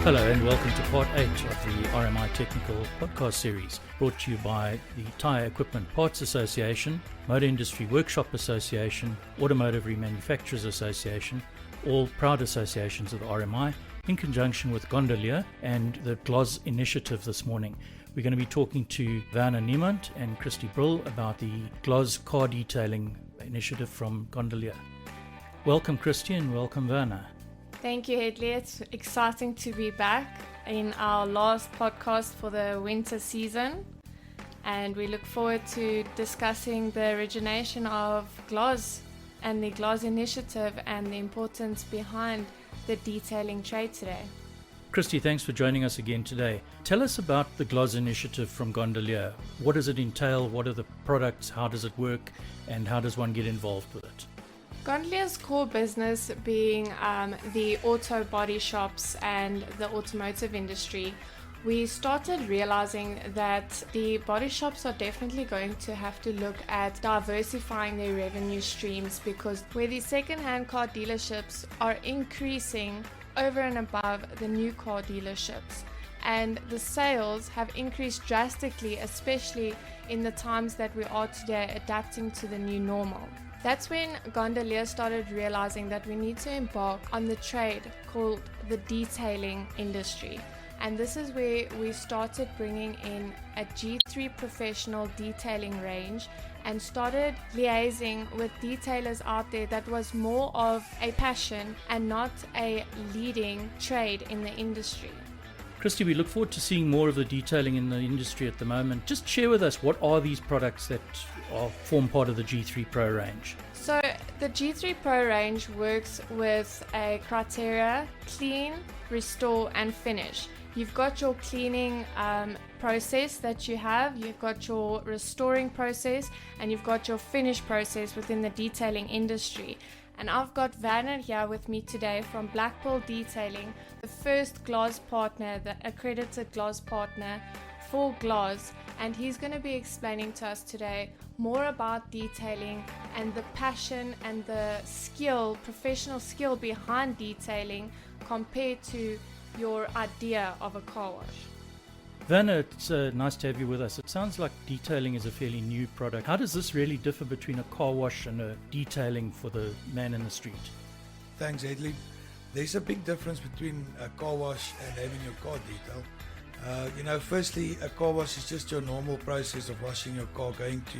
Hello and welcome to part 8 of the RMI Technical podcast series, brought to you by the Tyre Equipment Parts Association, Motor Industry Workshop Association, Automotive Remanufacturers Association, all proud associations of the RMI, in conjunction with Gondolier and the Glozz initiative this morning. We're going to be talking to Werner Niemand and Christie about the Glozz car detailing initiative from Gondolier. Welcome Christie and welcome Werner. Thank you, Hedley. It's exciting to be back in our last podcast for the winter season, and we look forward to discussing the origination of Glozz and the Glozz initiative and the importance behind the detailing trade today. Christie, thanks for joining us again today. Tell us about the Glozz initiative from Gondolier. What does it entail? What are the products? How does it work? And how does one get involved with it? Gondolier's core business being the auto body shops and the automotive industry, we started realizing that the body shops are definitely going to have to look at diversifying their revenue streams, because where the second-hand car dealerships are increasing over and above the new car dealerships, and the sales have increased drastically, especially in the times that we are today, adapting to the new normal. That's when Gondolier started realizing that we need to embark on the trade called the detailing industry. And this is where we started bringing in a G3 professional detailing range and started liaising with detailers out there that was more of a passion and not a leading trade in the industry. Christie, we look forward to seeing more of the detailing in the industry at the moment. Just share with us, what are these products that form part of the G3 Pro range? So the G3 Pro range works with a criteria: clean, restore and finish. You've got your cleaning process that you have, you've got your restoring process, and you've got your finish process within the detailing industry. And I've got Werner here with me today from Blackpool Detailing, the first Glozz partner, the accredited Glozz partner for Glozz, and he's going to be explaining to us today more about detailing and the passion and the skill, professional skill behind detailing compared to your idea of a car wash. Werner, it's nice to have you with us. It sounds like detailing is a fairly new product. How does this really differ between a car wash and a detailing for the man in the street? Thanks, Edley. There's a big difference between a car wash and having your car detailed. Firstly, a car wash is just your normal process of washing your car, going to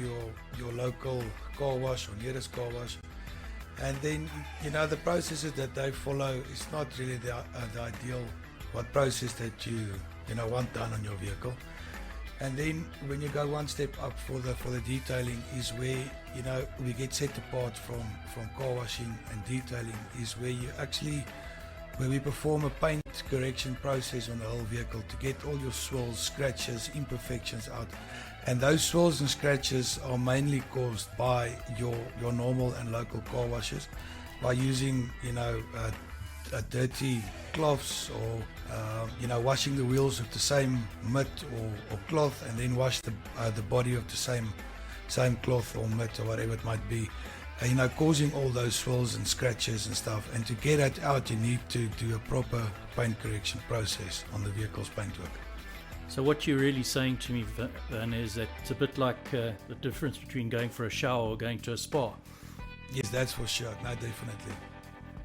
your local car wash or nearest car wash. And then, the processes that they follow is not really the ideal process that you want done on your vehicle. And then when you go one step up for the detailing is where we get set apart from car washing and detailing, is where we perform a paint correction process on the whole vehicle to get all your swirls, scratches, imperfections out. And those swirls and scratches are mainly caused by your normal and local car washes, by using dirty cloths or washing the wheels with the same mitt or cloth, and then wash the body of the same cloth or mitt or whatever it might be, causing all those swirls and scratches and stuff. And to get that out, you need to do a proper paint correction process on the vehicle's paintwork. So what you're really saying to me, Werner, is that it's a bit like the difference between going for a shower or going to a spa. Yes, that's for sure. No, definitely.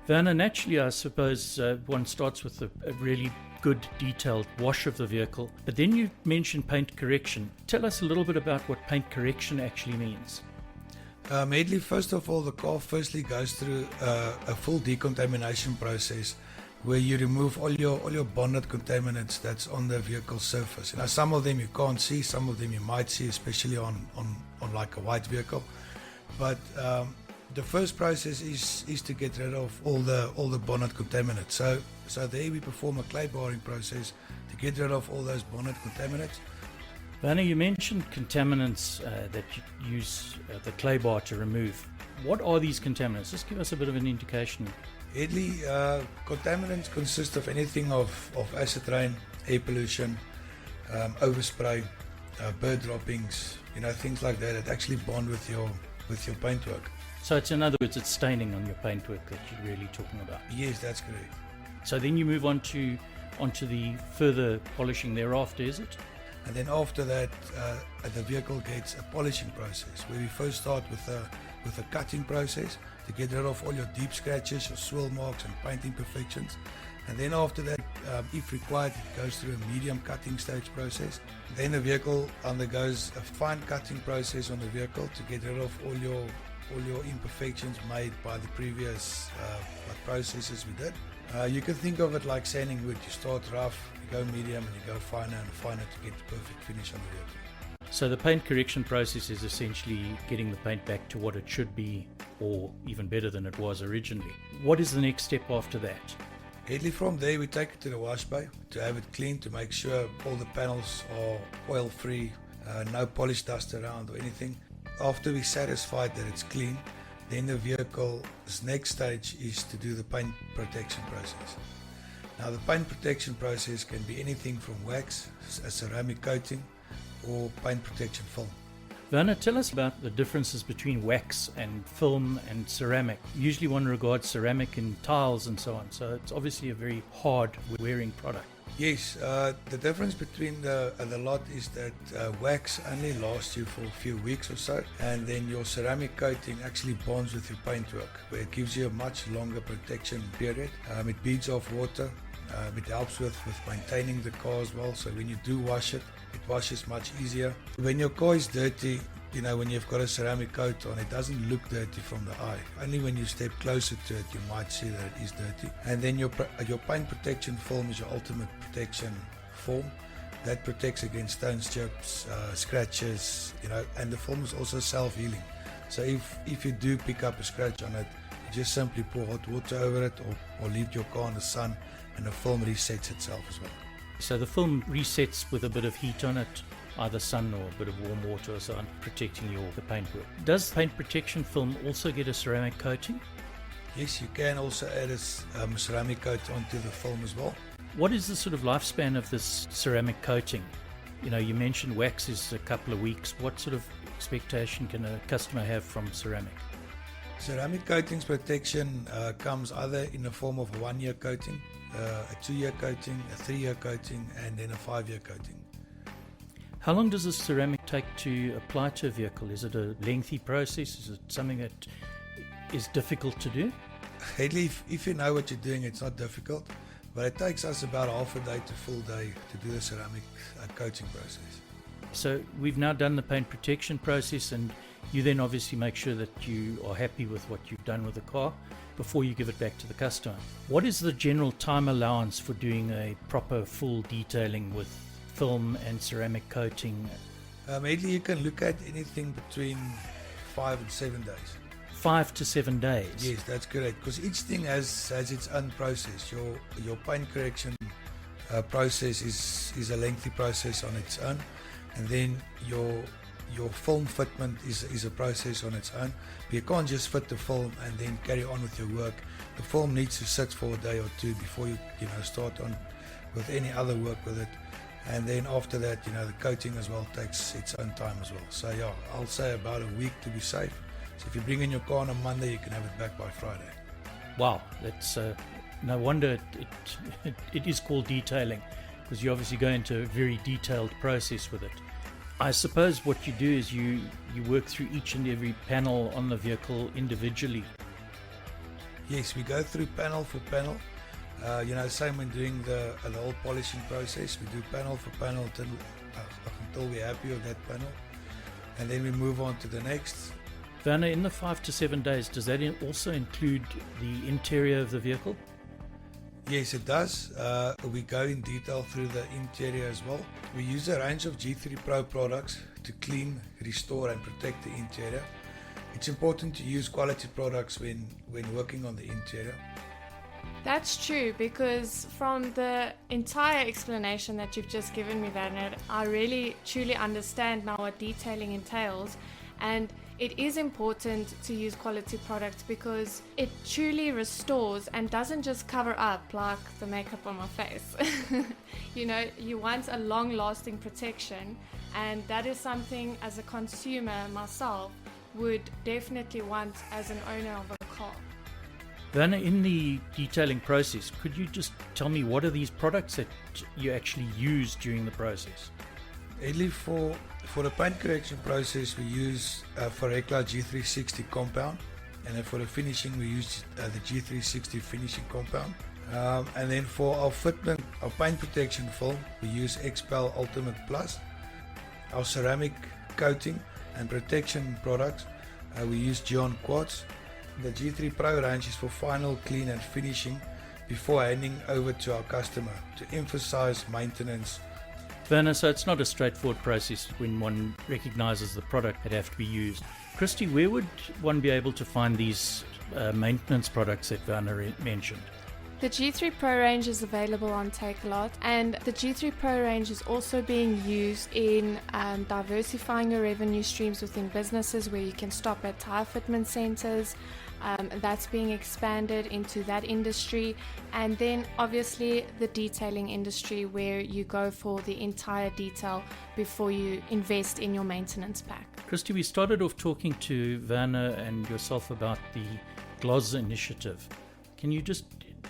Werner, naturally, I suppose one starts with a really good detailed wash of the vehicle, but then you mentioned paint correction. Tell us a little bit about what paint correction actually means. Medley, first of all, the car firstly goes through a full decontamination process where you remove all your bonded contaminants that's on the vehicle surface. Some of them you can't see, some of them you might see, especially on like a white vehicle. But the first process is to get rid of all the bonded contaminants. So there we perform a clay barring process to get rid of all those bonded contaminants. Werner, you mentioned contaminants that you use the clay bar to remove. What are these contaminants? Just give us a bit of an indication. Edley, contaminants consist of anything of acid rain, air pollution, overspray, bird droppings, things like that actually bond with your paintwork. So it's, in other words, it's staining on your paintwork that you're really talking about. Yes, that's correct. So then you move on to onto the further polishing thereafter, is it? And then after that, the vehicle gets a polishing process where we first start with a cutting process to get rid of all your deep scratches, your swirl marks and paint imperfections. And then after that, if required, it goes through a medium cutting stage process. Then the vehicle undergoes a fine cutting process on the vehicle to get rid of all your imperfections made by the previous processes we did. You can think of it like sanding wood. You start rough, you go medium, and you go finer and finer to get the perfect finish on the vehicle. So the paint correction process is essentially getting the paint back to what it should be, or even better than it was originally. What is the next step after that? Immediately from there, we take it to the wash bay to have it cleaned, to make sure all the panels are oil free, no polish dust around or anything. After we're satisfied that it's clean, then the vehicle's next stage is to do the paint protection process. Now the paint protection process can be anything from wax, a ceramic coating, or paint protection film. Werner, tell us about the differences between wax and film and ceramic. Usually one regards ceramic in tiles and so on, so it's obviously a very hard wearing product. Yes, the difference between the lot is that wax only lasts you for a few weeks or so, and then your ceramic coating actually bonds with your paintwork, where it gives you a much longer protection period. It beads off water. It helps with maintaining the car as well, so when you do wash it, it washes much easier. When your car is dirty, you know, when you've got a ceramic coat on, it doesn't look dirty from the eye. Only when you step closer to it, you might see that it is dirty. And then your paint protection film is your ultimate protection film. That protects against stones, chips, scratches, you know, and the film is also self-healing. So if you do pick up a scratch on it, you just simply pour hot water over it, or leave your car in the sun, and the film resets itself as well. So the film resets with a bit of heat on it, either sun or a bit of warm water or so on, protecting the paintwork. Does paint protection film also get a ceramic coating? Yes, you can also add a ceramic coat onto the film as well. What is the sort of lifespan of this ceramic coating? You know, you mentioned wax is a couple of weeks. What sort of expectation can a customer have from ceramic? Ceramic coatings protection comes either in the form of a 1-year coating, a 2-year coating, a 3-year coating, and then a 5-year coating. How long does a ceramic take to apply to a vehicle? Is it a lengthy process? Is it something that is difficult to do? Headley, if you know what you're doing, it's not difficult, but it takes us about half a day to full day to do the ceramic coating process. So we've now done the paint protection process, and you then obviously make sure that you are happy with what you've done with the car before you give it back to the customer. What is the general time allowance for doing a proper full detailing with film and ceramic coating? Headley, you can look at anything between 5 and 7 days. 5 to 7 days? Yes, that's correct, because each thing has its own process. Your paint correction process is a lengthy process on its own, and then your film fitment is a process on its own. But you can't just fit the film and then carry on with your work. The film needs to sit for a day or two before you start on with any other work with it. And then after that, the coating as well takes its own time as well. So yeah, I'll say about a week to be safe. So if you bring in your car on a Monday, you can have it back by Friday. Wow, that's no wonder it is called detailing, because you obviously go into a very detailed process with it. I suppose what you do is you work through each and every panel on the vehicle individually. Yes, we go through panel for panel. Same when doing the whole polishing process. We do panel for panel until we're happy with that panel, and then we move on to the next. Werner, in the 5 to 7 days, does that also include the interior of the vehicle? Yes, it does. We go in detail through the interior as well. We use a range of G3 Pro products to clean, restore and protect the interior. It's important to use quality products when working on the interior. That's true, because from the entire explanation that you've just given me, Werner, I really truly understand now what detailing entails, and it is important to use quality products because it truly restores and doesn't just cover up like the makeup on my face. You want a long-lasting protection, and that is something as a consumer myself would definitely want as an owner of a car. Werner, in the detailing process, could you just tell me what are these products that you actually use during the process? Only for the paint correction process, we use Glozz G360 compound, and then for the finishing, we use the G360 finishing compound. And then for our fitment, our paint protection film, we use XPEL Ultimate Plus. Our ceramic coating and protection products, we use Gion Quartz. The G3 Pro range is for final clean and finishing before handing over to our customer to emphasize maintenance. Werner, so it's not a straightforward process when one recognizes the product that have to be used. Christie, where would one be able to find these maintenance products that Werner mentioned? The G3 Pro range is available on Takealot, and the G3 Pro range is also being used in diversifying your revenue streams within businesses where you can stop at tire fitment centers. That's being expanded into that industry, and then obviously the detailing industry where you go for the entire detail before you invest in your maintenance pack. Christie, we started off talking to Werner and yourself about the Glozz initiative. Can you just,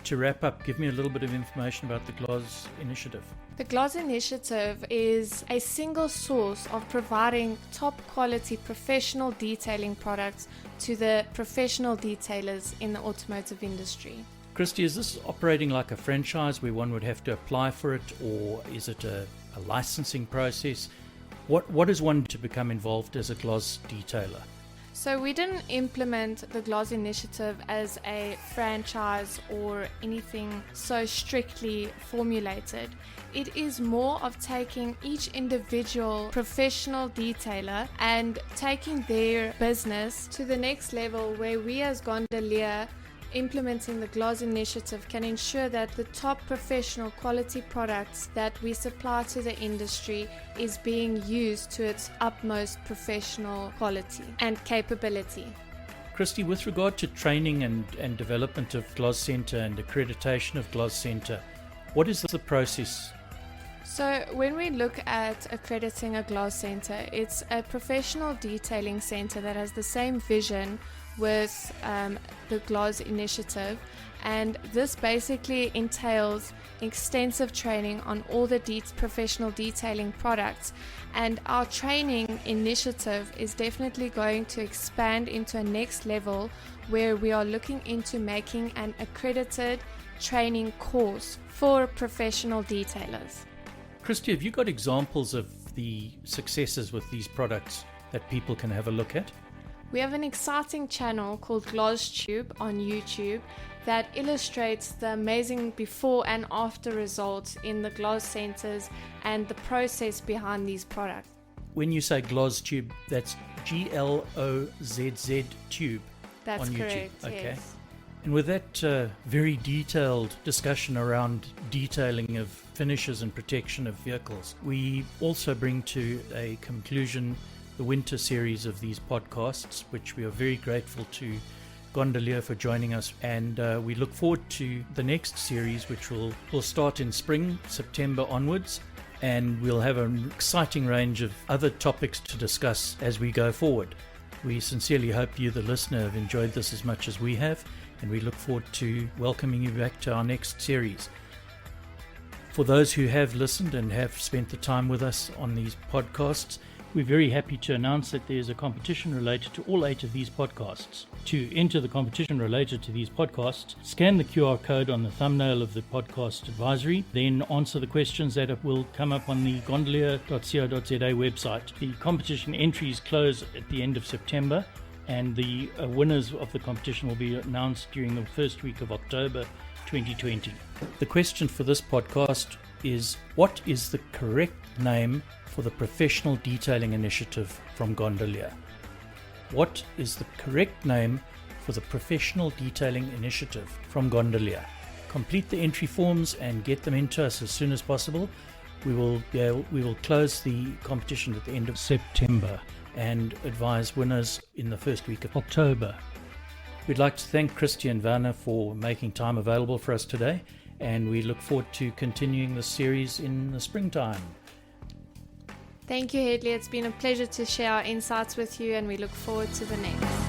to wrap up, give me a little bit of information about the Glozz initiative? The Glozz initiative is a single source of providing top quality professional detailing products to the professional detailers in the automotive industry. Christie, is this operating like a franchise where one would have to apply for it, or is it a licensing process? What is one to become involved as a Glozz detailer? So we didn't implement the Glozz initiative as a franchise or anything so strictly formulated. It is more of taking each individual professional detailer and taking their business to the next level, where we as Gondolier implementing the Glozz initiative can ensure that the top professional quality products that we supply to the industry is being used to its utmost professional quality and capability. Christie, with regard to training and development of Glozz Centre and accreditation of Glozz Centre, what is the process? So when we look at accrediting a Glozz Centre, it's a professional detailing centre that has the same vision with the Glozz initiative, and this basically entails extensive training on all the professional detailing products, and our training initiative is definitely going to expand into a next level where we are looking into making an accredited training course for professional detailers. Christie, have you got examples of the successes with these products that people can have a look at? We have an exciting channel called Glozz Tube on YouTube that illustrates the amazing before and after results in the Glozz centers and the process behind these products. When you say Glozz Tube, that's Glozz Tube. That's on correct, YouTube. Okay. yes. And with that very detailed discussion around detailing of finishes and protection of vehicles, we also bring to a conclusion the winter series of these podcasts, which we are very grateful to Gondolier for joining us, and we look forward to the next series, which will start in spring, September onwards, and we'll have an exciting range of other topics to discuss as we go forward. We sincerely hope you, the listener, have enjoyed this as much as we have, and we look forward to welcoming you back to our next series. For those who have listened and have spent the time with us on these podcasts, we're very happy to announce that there's a competition related to all 8 of these podcasts. To enter the competition related to these podcasts, scan the QR code on the thumbnail of the podcast advisory, then answer the questions that will come up on the gondolier.co.za website. The competition entries close at the end of September, and the winners of the competition will be announced during the first week of October 2020. The question for this podcast is, what is the correct name for the Professional Detailing Initiative from Gondolier? What is the correct name for the Professional Detailing Initiative from Gondolier? Complete the entry forms and get them into us as soon as possible. We will close the competition at the end of September and advise winners in the first week of October. We'd like to thank Christie and Werner for making time available for us today, and we look forward to continuing the series in the springtime. Thank you, Hedley. It's been a pleasure to share our insights with you, and we look forward to the next.